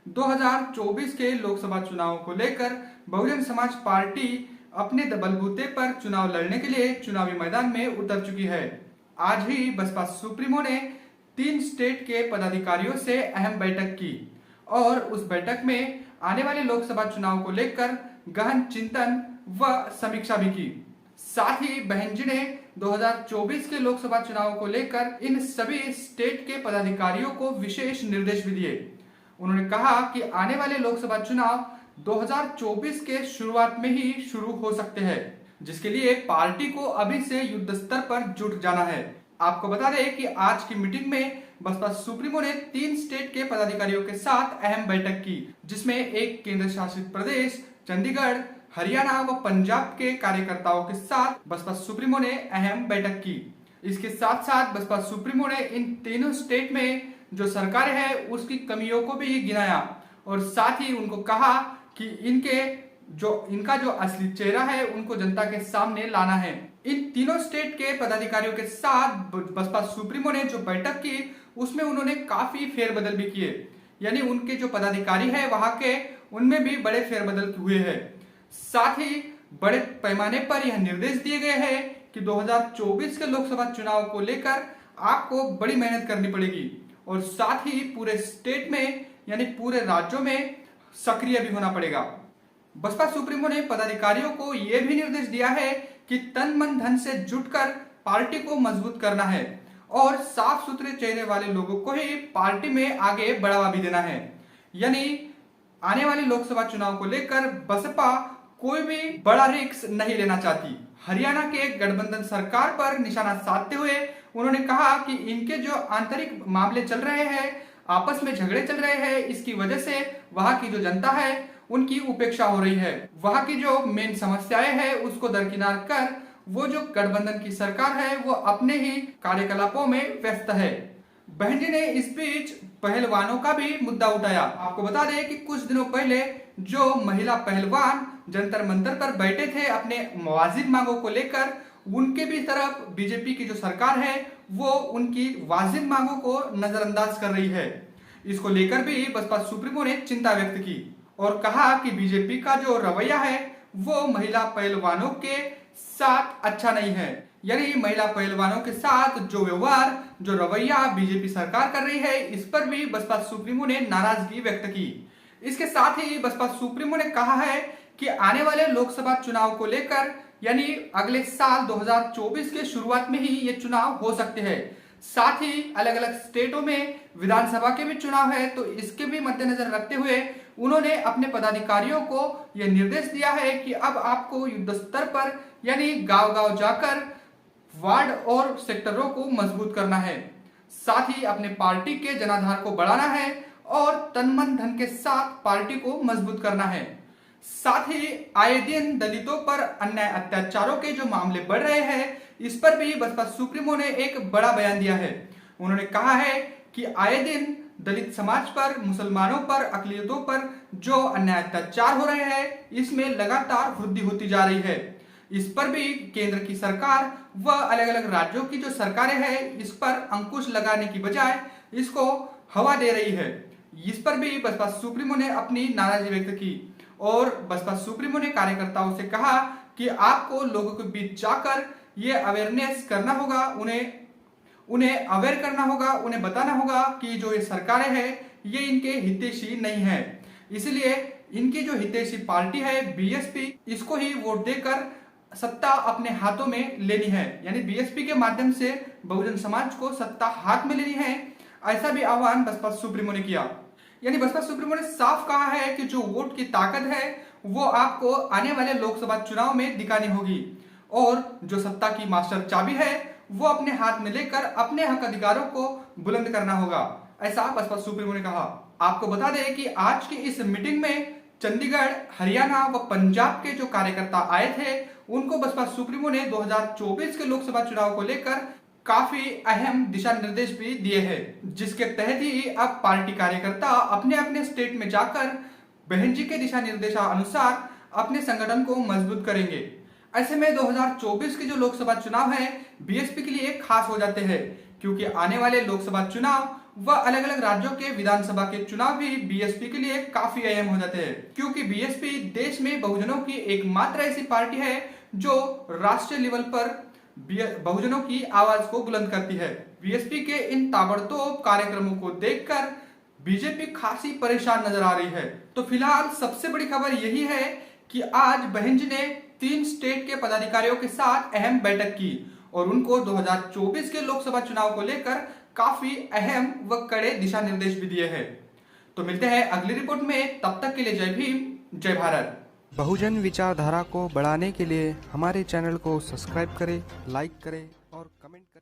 2024 के लोकसभा चुनाव को लेकर बहुजन समाज पार्टी अपने बलबूते पर चुनाव लड़ने के लिए चुनावी मैदान में उतर चुकी है। आज ही बसपा सुप्रीमो ने 3 स्टेट के पदाधिकारियों से अहम बैठक की और उस बैठक में आने वाले लोकसभा चुनाव को लेकर गहन चिंतन व समीक्षा भी की। साथ ही बहन जी ने 2024 के लोकसभा चुनाव को लेकर इन सभी स्टेट के पदाधिकारियों को विशेष निर्देश भी दिए। उन्होंने कहा कि आने वाले लोकसभा चुनाव 2024 के शुरुआत में ही शुरू हो सकते हैं, जिसके लिए पार्टी को अभी से युद्ध स्तर पर जुट जाना है। आपको बता दें कि आज की मीटिंग में बसपा सुप्रीमो ने 3 स्टेट के पदाधिकारियों के साथ अहम बैठक की, जिसमें एक केंद्र शासित प्रदेश चंडीगढ़, हरियाणा व पंजाब के कार्यकर्ताओं के साथ बसपा सुप्रीमो ने अहम बैठक की। इसके साथ साथ बसपा सुप्रीमो ने इन तीनों स्टेट में जो सरकारें हैं उसकी कमियों को भी गिनाया और साथ ही उनको कहा कि इनका जो असली चेहरा है उनको जनता के सामने लाना है। इन तीनों स्टेट के पदाधिकारियों के साथ बसपा सुप्रीमो ने जो बैठक की उसमें उन्होंने काफी फेरबदल भी किए, यानी उनके जो पदाधिकारी है वहां के उनमें भी बड़े फेरबदल हुए हैं। साथ ही बड़े पैमाने पर यह निर्देश दिए गए हैं कि 2024 के लोकसभा चुनाव को लेकर आपको बड़ी मेहनत करनी पड़ेगी और साथ ही पूरे स्टेट में यानी पूरे राज्यों में सक्रिय भी होना पड़ेगा। बसपा सुप्रीमो ने पदाधिकारियों को यह भी निर्देश दिया है कि तन मन धन से जुटकर पार्टी को मजबूत करना है और साफ सुथरे चेहरे वाले लोगों को ही पार्टी में आगे बढ़ावा भी देना है। यानी आने वाले लोकसभा चुनाव को लेकर बसपा कोई भी बड़ा रिस्क नहीं लेना चाहती। हरियाणा के गठबंधन सरकार पर निशाना साधते हुए उन्होंने कहा कि इनके जो आंतरिक मामले चल रहे हैं, आपस में झगड़े चल रहे हैं, इसकी वजह से वहां की जो जनता है उनकी उपेक्षा हो रही है। वहां की जो मेन समस्याएं हैं उसको दरकिनार कर वो जो गठबंधन की सरकार है वो अपने ही कार्यकलापों में व्यस्त है। बहन जी ने इस बीच पहलवानों का भी मुद्दा उठाया। आपको बता दें कि कुछ दिनों पहले जो महिला पहलवान जंतर मंतर पर बैठे थे अपने वाजिब मांगों को लेकर, उनके भी तरफ बीजेपी की जो सरकार है वो उनकी वाजिब मांगों को नजरअंदाज कर रही है। इसको लेकर भी बसपा सुप्रीमो ने चिंता व्यक्त की और कहा कि बीजेपी का जो रवैया है वो महिला पहलवानों के साथ अच्छा नहीं है। यानी महिला पहलवानों के साथ जो व्यवहार, जो रवैया बीजेपी सरकार कर रही है, इस पर भी बसपा सुप्रीमो ने नाराजगी व्यक्त की। इसके साथ ही बसपा सुप्रीमो ने कहा है कि आने वाले लोकसभा चुनाव को लेकर यानी अगले साल 2024 के शुरुआत में ही ये चुनाव हो सकते हैं। साथ ही अलग अलग स्टेटों में विधानसभा के भी चुनाव है, तो इसके भी मद्देनजर रखते हुए उन्होंने अपने पदाधिकारियों को यह निर्देश दिया है कि अब आपको युद्ध स्तर पर यानी गांव-गांव जाकर वार्ड और सेक्टरों को मजबूत करना है। साथ ही अपने पार्टी के जनाधार को बढ़ाना है और तन मन धन के साथ पार्टी को मजबूत करना है। साथ ही आए दिन दलितों पर अन्याय अत्याचारों के जो मामले बढ़ रहे हैं, इस पर भी बसपा सुप्रीमो ने एक बड़ा बयान दिया है। उन्होंने कहा है कि आए दिन दलित समाज पर, मुसलमानों पर, अकलियतों पर जो अन्याय अत्याचार हो रहे हैं, इसमें लगातार वृद्धि होती जा रही है। इस पर भी केंद्र की सरकार व अलग अलग राज्यों की जो सरकारें हैं इस पर अंकुश लगाने की बजाय इसको हवा दे रही है। इस पर भी बसपा सुप्रीमो ने अपनी नाराजगी व्यक्त की और बसपा सुप्रीमो ने कार्यकर्ताओं से कहा कि आपको लोगों के बीच जाकर ये अवेयरनेस करना होगा, उन्हें अवेयर करना होगा, उन्हें बताना होगा कि जो ये सरकारें हैं ये इनके हितैषी नहीं है। इसलिए इनकी जो हितैषी पार्टी है बीएसपी, इसको ही वोट देकर सत्ता अपने हाथों में लेनी है। यानी बीएसपी के माध्यम से बहुजन समाज को सत्ता हाथ में लेनी है, ऐसा भी आह्वान बसपा सुप्रीमो ने किया। यानी बसपा सुप्रीमो ने साफ कहा है कि जो वोट की ताकत है वो आपको आने वाले लोकसभा चुनाव में दिखानी होगी और जो सत्ता की मास्टर चाबी है वो अपने हाथ में लेकर अपने हक अधिकारों को बुलंद करना होगा, ऐसा बसपा सुप्रीमो ने कहा। आपको बता दें कि आज की इस मीटिंग में चंडीगढ़, हरियाणा व पंजाब के जो कार्यकर्ता आए थे उनको बसपा सुप्रीमो ने 2024 के लोकसभा चुनाव को लेकर काफी अहम दिशा निर्देश भी दिए हैं, जिसके तहत ही अब पार्टी कार्यकर्ता अपने अपने स्टेट में जाकर बहन जी के दिशा निर्देशानुसार अपने संगठन को मजबूत करेंगे। ऐसे में 2024 के जो लोकसभा चुनाव है बीएसपी के लिए खास हो जाते हैं, क्योंकि आने वाले लोकसभा चुनाव व अलग अलग राज्यों के विधानसभा के चुनाव भी बीएसपी के लिए काफी अहम हो जाते हैं, क्योंकि बीएसपी देश में बहुजनों की एकमात्र ऐसी पार्टी है जो राष्ट्रीय लेवल पर बहुजनों की आवाज को बुलंद करती है। बीएसपी के इन ताबड़तोड़ कार्यक्रमों को देखकर बीजेपी खासी परेशान नजर आ रही है। तो फिलहाल सबसे बड़ी खबर यही है कि आज बहन जी ने 3 स्टेट के पदाधिकारियों के साथ अहम बैठक की और उनको 2024 के लोकसभा चुनाव को लेकर काफी अहम व कड़े दिशा निर्देश भी दिए हैं। तो मिलते हैं अगली रिपोर्ट में, तब तक के लिए जय भीम, जय भारत। बहुजन विचारधारा को बढ़ाने के लिए हमारे चैनल को सब्सक्राइब करें, लाइक करें और कमेंट करें।